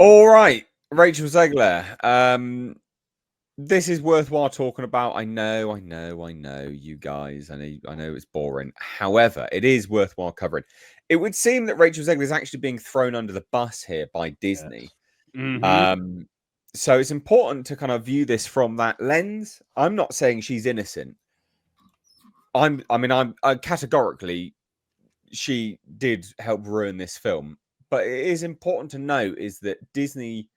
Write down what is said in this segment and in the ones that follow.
All right, Rachel Zegler. This is worthwhile talking about. I know, you guys. I know it's boring. However, it is worthwhile covering. It would seem that Rachel Zegler is actually being thrown under the bus here by Disney. Mm-hmm. So it's important to kind of view this from that lens. I'm not saying she's innocent. I'm categorically, she did help ruin this film. But it is important to note is that Disney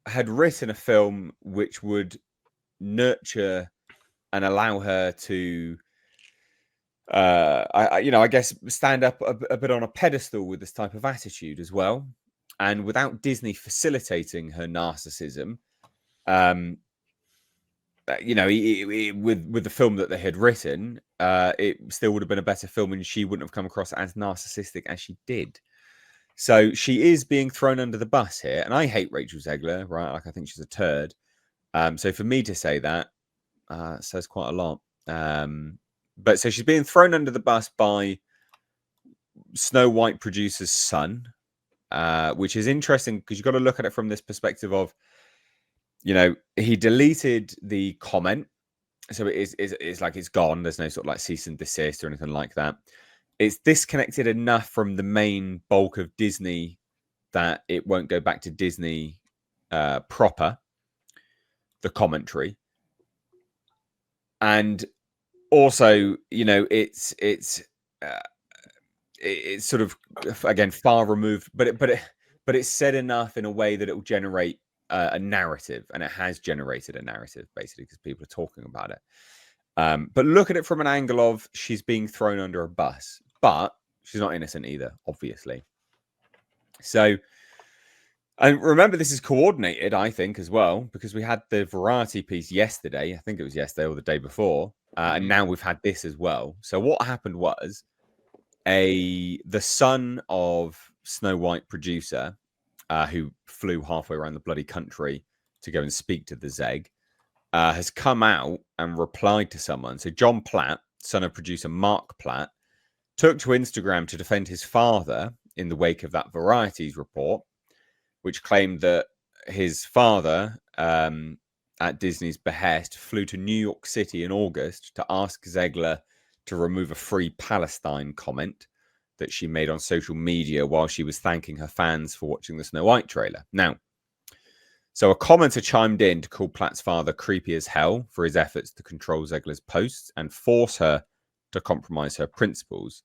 had written a film which would nurture and allow her to I guess stand up a bit on a pedestal with this type of attitude as well. And without Disney facilitating her narcissism, with the film that they had written, it still would have been a better film, and she wouldn't have come across as narcissistic as she did. So she is being thrown under the bus here, and I hate Rachel Zegler, right? Like, I think she's a turd. So for me to say that says quite a lot. But so she's being thrown under the bus by Snow White producer's son, which is interesting because you've got to look at it from this perspective of, he deleted the comment. So it's like it's gone. There's no sort of like cease and desist or anything like that. It's disconnected enough from the main bulk of Disney that it won't go back to Disney proper, the commentary. And also, it's sort of, again, far removed, but it's said enough in a way that it will generate a narrative, and it has generated a narrative basically because people are talking about it. But look at it from an angle of she's being thrown under a bus, but she's not innocent either, obviously. So, and remember, this is coordinated, I think, as well, because we had the Variety piece yesterday. I think it was yesterday or the day before. And now we've had this as well. So what happened was the son of Snow White producer, who flew halfway around the bloody country to go and speak to the Zeg, has come out and replied to someone. So John Platt, son of producer Mark Platt, took to Instagram to defend his father in the wake of that Varieties report, which claimed that his father, at Disney's behest, flew to New York City in August to ask Zegler to remove a Free Palestine comment that she made on social media while she was thanking her fans for watching the Snow White trailer. Now, so a commenter chimed in to call Platt's father creepy as hell for his efforts to control Zegler's posts and force her to compromise her principles.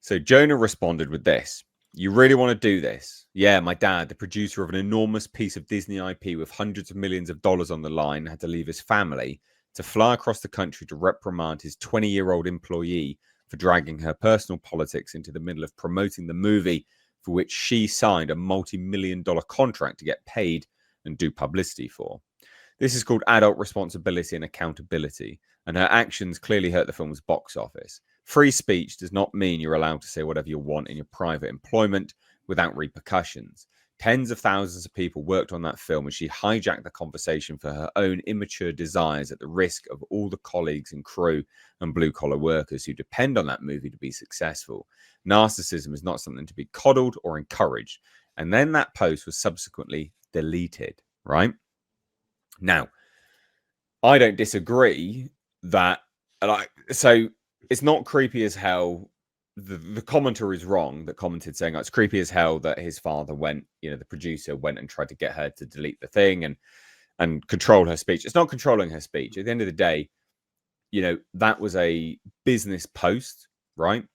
So Jonah responded with this: "You really want to do this? Yeah, my dad, the producer of an enormous piece of Disney IP with hundreds of millions of dollars on the line, had to leave his family to fly across the country to reprimand his 20-year-old employee for dragging her personal politics into the middle of promoting the movie for which she signed a multi-million-dollar contract to get paid and do publicity for. This is called adult responsibility and accountability, and her actions clearly hurt the film's box office. Free speech does not mean you're allowed to say whatever you want in your private employment without repercussions. Tens of thousands of people worked on that film, and she hijacked the conversation for her own immature desires at the risk of all the colleagues and crew and blue-collar workers who depend on that movie to be successful. Narcissism is not something to be coddled or encouraged." And then that post was subsequently deleted, right? Now, I don't disagree that, so it's not creepy as hell. The commenter is wrong that commented saying, "Oh, it's creepy as hell that his father went, the producer went and tried to get her to delete the thing and control her speech." It's not controlling her speech. At the end of the day, that was a business post, right?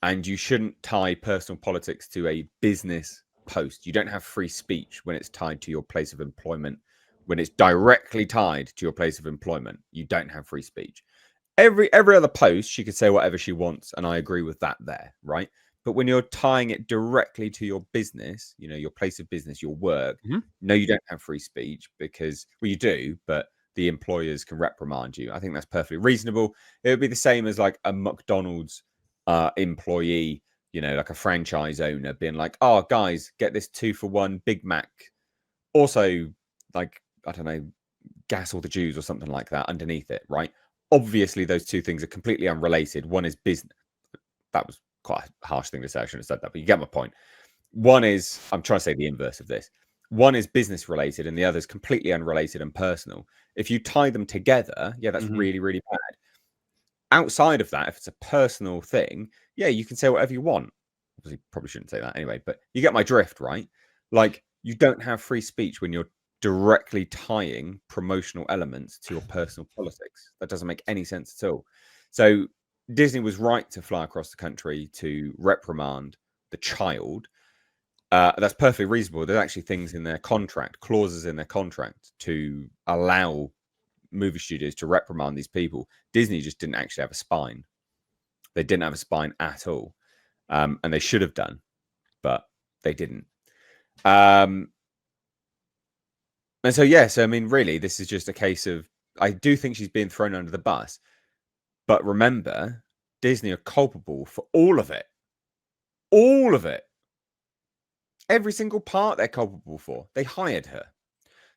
And you shouldn't tie personal politics to a business post. You don't have free speech when it's tied to your place of employment. When it's directly tied to your place of employment, you don't have free speech. Every other post, she could say whatever she wants, and I agree with that there, right? But when you're tying it directly to your business, your place of business, your work, no, you don't have free speech because, well, you do, but the employers can reprimand you. I think that's perfectly reasonable. It would be the same as like a McDonald's employee, like a franchise owner being like, "Oh, guys, get this 2-for-1 Big Mac. Also, like, I don't know, gas all the Jews," or something like that underneath it, right? Obviously, those two things are completely unrelated. One is business. That was quite a harsh thing to say. I shouldn't have said that, but you get my point. One is, I'm trying to say the inverse of this. One is business related and the other is completely unrelated and personal. If you tie them together, yeah, that's really, really bad. Outside of that, if it's a personal thing, yeah, you can say whatever you want. Obviously, probably shouldn't say that anyway, but you get my drift, right? Like, you don't have free speech when you're directly tying promotional elements to your personal politics. That doesn't make any sense at all. So Disney was right to fly across the country to reprimand the child. That's perfectly reasonable. There's actually things in their contract, clauses in their contract to allow movie studios to reprimand these people. Disney just didn't actually have a spine. They didn't have a spine at all. And they should have done, but they didn't. And so, yes, I mean, really, this is just a case of, I do think she's being thrown under the bus. But remember, Disney are culpable for all of it. All of it. Every single part they're culpable for. They hired her.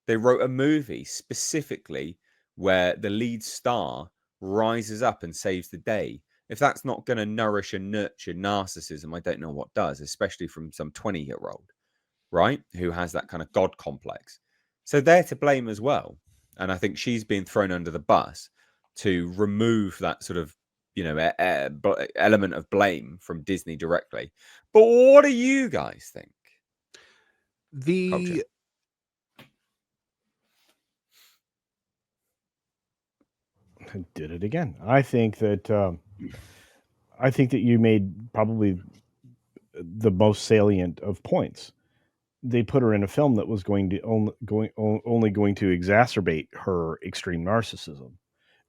They wrote a movie specifically where the lead star rises up and saves the day. If that's not going to nourish and nurture narcissism, I don't know what does, especially from some 20-year-old, right? Who has that kind of God complex. So they're to blame as well. And I think she's being thrown under the bus to remove that sort of, element of blame from Disney directly. But what do you guys think? The I did it again. I think that you made probably the most salient of points. They put her in a film that was only going to exacerbate her extreme narcissism,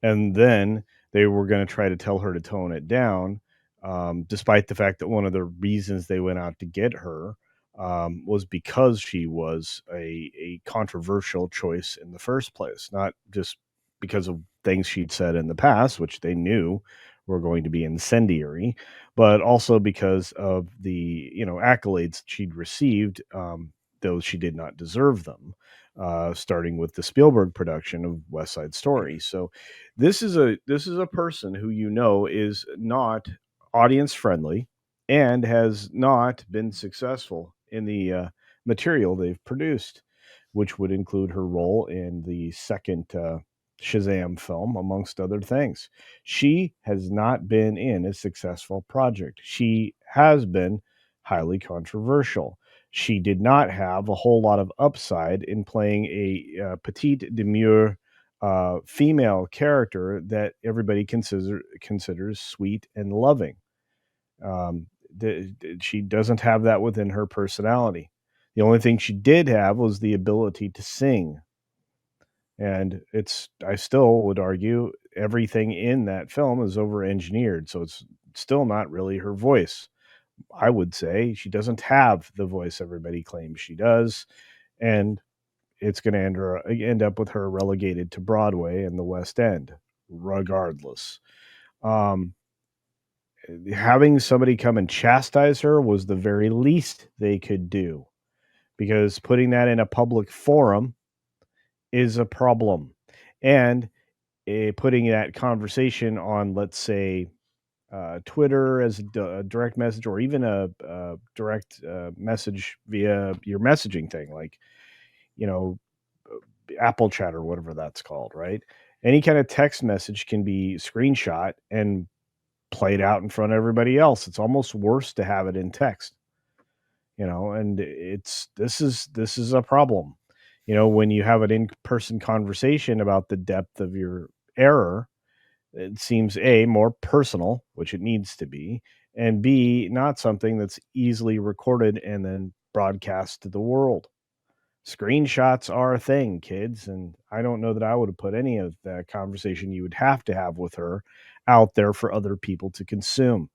and then they were going to try to tell her to tone it down, despite the fact that one of the reasons they went out to get her was because she was a controversial choice in the first place, not just because of things she'd said in the past, which they knew were going to be incendiary, but also because of the accolades she'd received, though she did not deserve them. Starting with the Spielberg production of West Side Story. So this is a person who is not audience friendly and has not been successful in the material they've produced, which would include her role in the second Shazam film, amongst other things. She has not been in a successful project. She has been highly controversial. She did not have a whole lot of upside in playing a petite demure female character that everybody considers sweet and loving. She doesn't have that within her personality. The only thing she did have was the ability to sing. And I still would argue everything in that film is over engineered. So it's still not really her voice. I would say she doesn't have the voice everybody claims she does. And it's going to end up with her relegated to Broadway and the West End, regardless. Having somebody come and chastise her was the very least they could do, because putting that in a public forum is a problem. And putting that conversation on, let's say, Twitter as a direct message, or even a direct message via your messaging thing, like, you know, Apple Chat or whatever that's called, right? Any kind of text message can be screenshot and played out in front of everybody else. It's almost worse to have it in text, and this is a problem. When you have an in-person conversation about the depth of your error, it seems A, more personal, which it needs to be, and B, not something that's easily recorded and then broadcast to the world. Screenshots are a thing, kids, and I don't know that I would have put any of that conversation you would have to have with her out there for other people to consume.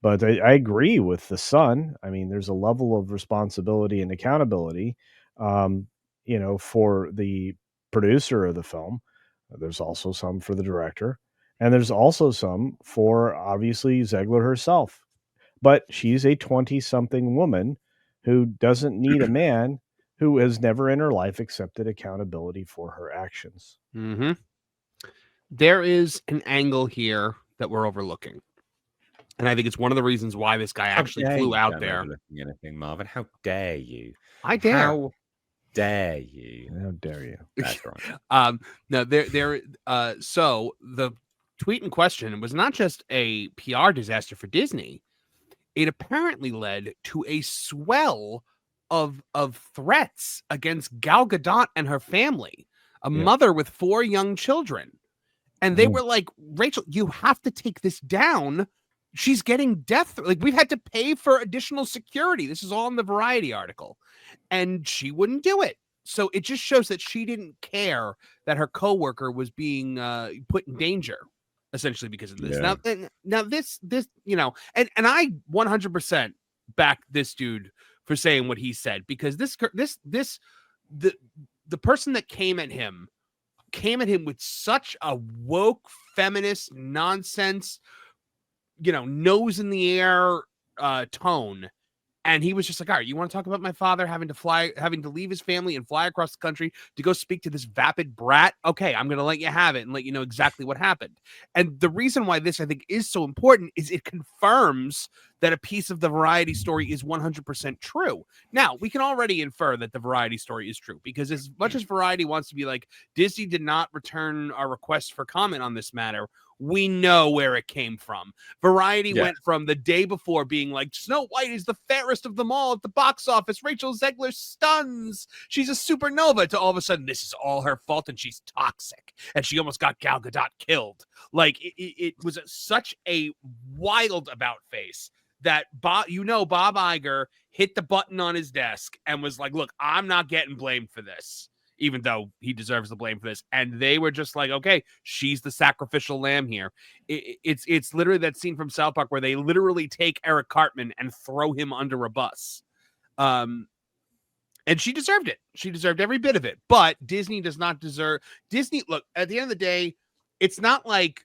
But I agree with the son. I mean, there's a level of responsibility and accountability, for the producer of the film. There's also some for the director, and there's also some for, obviously, Zegler herself. But she's a 20-something woman who doesn't need a man who has never in her life accepted accountability for her actions. There is an angle here that we're overlooking. And I think it's one of the reasons why this guy How actually dare flew you out don't there. overlooking anything, Marvin? How dare you? I dare. How dare you? How dare you? That's right. No, so the tweet in question was not just a PR disaster for Disney. It apparently led to a swell of threats against Gal Gadot and her family, a mother with 4 young children. And they were like, Rachel, you have to take this down. She's getting death. Like, we've had to pay for additional security. This is all in the Variety article. And she wouldn't do it. So it just shows that she didn't care that her coworker was being put in danger, essentially, because of this. Yeah. Now this, you know, and I 100% back this dude for saying what he said, because the person that came at him with such a woke feminist nonsense, you know, nose in the air tone. And he was just like, all right, you want to talk about my father having to leave his family and fly across the country to go speak to this vapid brat? Okay, I'm going to let you have it and let you know exactly what happened. And the reason why this, I think, is so important is it confirms that a piece of the Variety story is 100% true. Now, we can already infer that the Variety story is true, because as much as Variety wants to be like, Disney did not return our request for comment on this matter, we know where it came from. Variety went from the day before being like, Snow White is the fairest of them all at the box office. Rachel Zegler stuns. She's a supernova, to all of a sudden, this is all her fault and she's toxic. And she almost got Gal Gadot killed. Like, it was such a wild about face that Bob Iger hit the button on his desk and was like, look, I'm not getting blamed for this, even though he deserves the blame for this. And they were just like, okay, she's the sacrificial lamb here. It's literally that scene from South Park where they literally take Eric Cartman and throw him under a bus. And she deserved it. She deserved every bit of it. But Disney does not deserve... Disney, look, at the end of the day, it's not like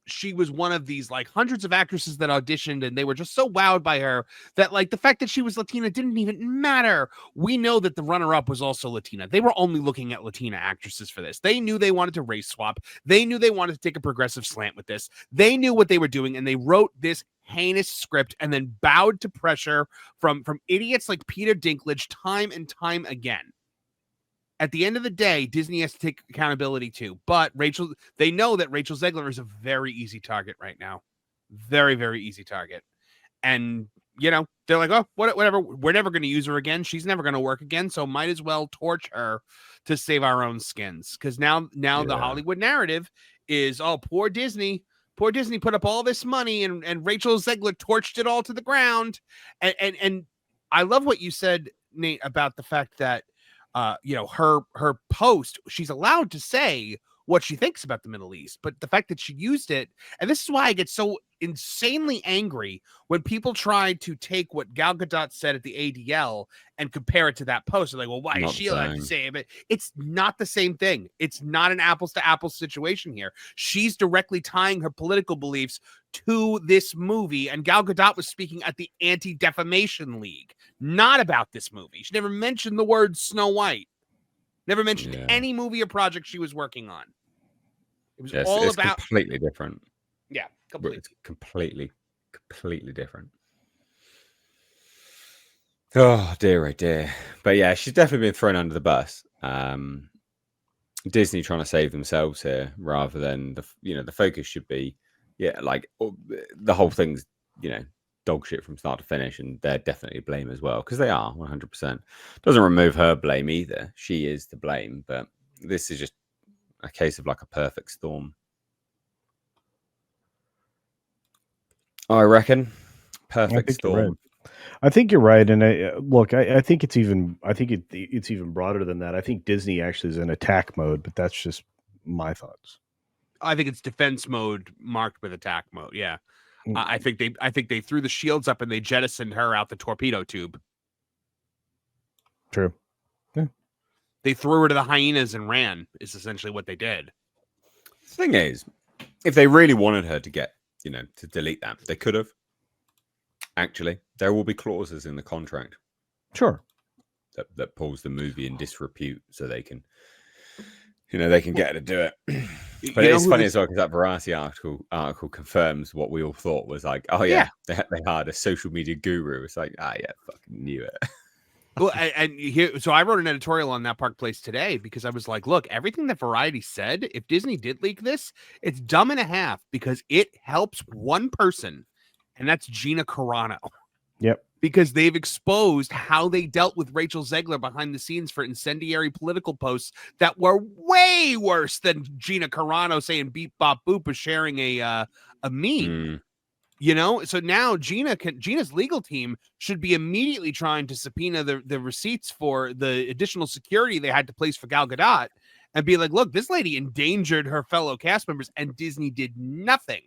she was one of these like hundreds of actresses that auditioned and they were just so wowed by her that like the fact that she was Latina didn't even matter. We know that the runner-up was also Latina. They were only looking at Latina actresses for this. They knew they wanted to race swap. They knew they wanted to take a progressive slant with this. They knew what they were doing, and they wrote this heinous script and then bowed to pressure from idiots like Peter Dinklage time and time again. At the end of the day, Disney has to take accountability too. But they know that Rachel Zegler is a very easy target right now. Very, very easy target. And, you know, they're like, oh, whatever. We're never going to use her again. She's never going to work again. So might as well torch her to save our own skins. Because now the Hollywood narrative is, oh, poor Disney. Poor Disney put up all this money and Rachel Zegler torched it all to the ground. And I love what you said, Nate, about the fact that, you know, her post, she's allowed to say what she thinks about the Middle East, but the fact that she used it, and this is why I get so insanely angry when people try to take what Gal Gadot said at the ADL and compare it to that post. They're like, well, why is she allowed to say it? But it's not the same thing. It's not an apples to apples situation here. She's directly tying her political beliefs to this movie, and Gal Gadot was speaking at the Anti-Defamation League, not about this movie. She never mentioned the word Snow White. Never mentioned any movie or project she was working on. It was all about completely different. Yeah, completely. It's completely different. Oh dear, oh dear. But yeah, she's definitely been thrown under the bus. Disney trying to save themselves here, rather than the focus should be, like the whole thing's, dog shit from start to finish, and they're definitely to blame as well, because they are 100%. Doesn't remove her blame either. She is to blame, but this is just a case of like a perfect storm. I reckon perfect storm. I think you're right, and I think it's even. I think it's even broader than that. I think Disney actually is in attack mode, but that's just my thoughts. I think it's defense mode marked with attack mode. Yeah, I think they threw the shields up and they jettisoned her out the torpedo tube. True. Yeah. They threw her to the hyenas and ran. Is essentially what they did. The thing is, if they really wanted her to get, to delete that, they could have. Actually, there will be clauses in the contract. Sure. That pulls the movie in disrepute, so they can they can get her to do it. But it's funny as well because that Variety article confirms what we all thought was like, oh yeah, they hired a social media guru. It's like, yeah, fucking knew it. Well, so I wrote an editorial on That Park Place today because I was like, look, everything that Variety said, if Disney did leak this, it's dumb and a half because it helps one person, and that's Gina Carano. Yep. Because they've exposed how they dealt with Rachel Zegler behind the scenes for incendiary political posts that were way worse than Gina Carano saying beep bop boop or sharing a meme. So now Gina's legal team should be immediately trying to subpoena the receipts for the additional security they had to place for Gal Gadot and be like, look, this lady endangered her fellow cast members and Disney did nothing.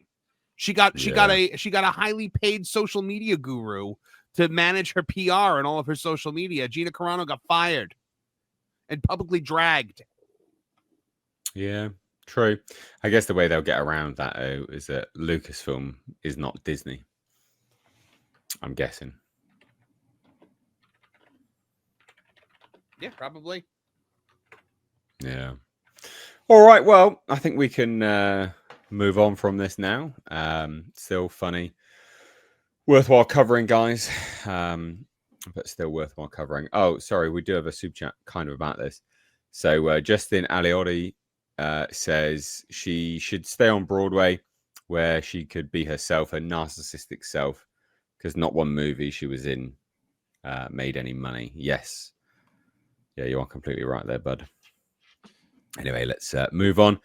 She got a highly paid social media guru to manage her PR and all of her social media. Gina Carano got fired and publicly dragged. Yeah. True. I guess the way they'll get around that is that Lucasfilm is not Disney. I'm guessing. Yeah, probably. Yeah. All right. Well, I think we can move on from this now. Still funny. Worthwhile covering, guys. But still worthwhile covering. Oh, sorry. We do have a super chat kind of about this. So Justin Aliotti says she should stay on Broadway where she could be herself, her narcissistic self, because not one movie she was in made any money. Yes. Yeah, you are completely right there, bud. Anyway, let's move on.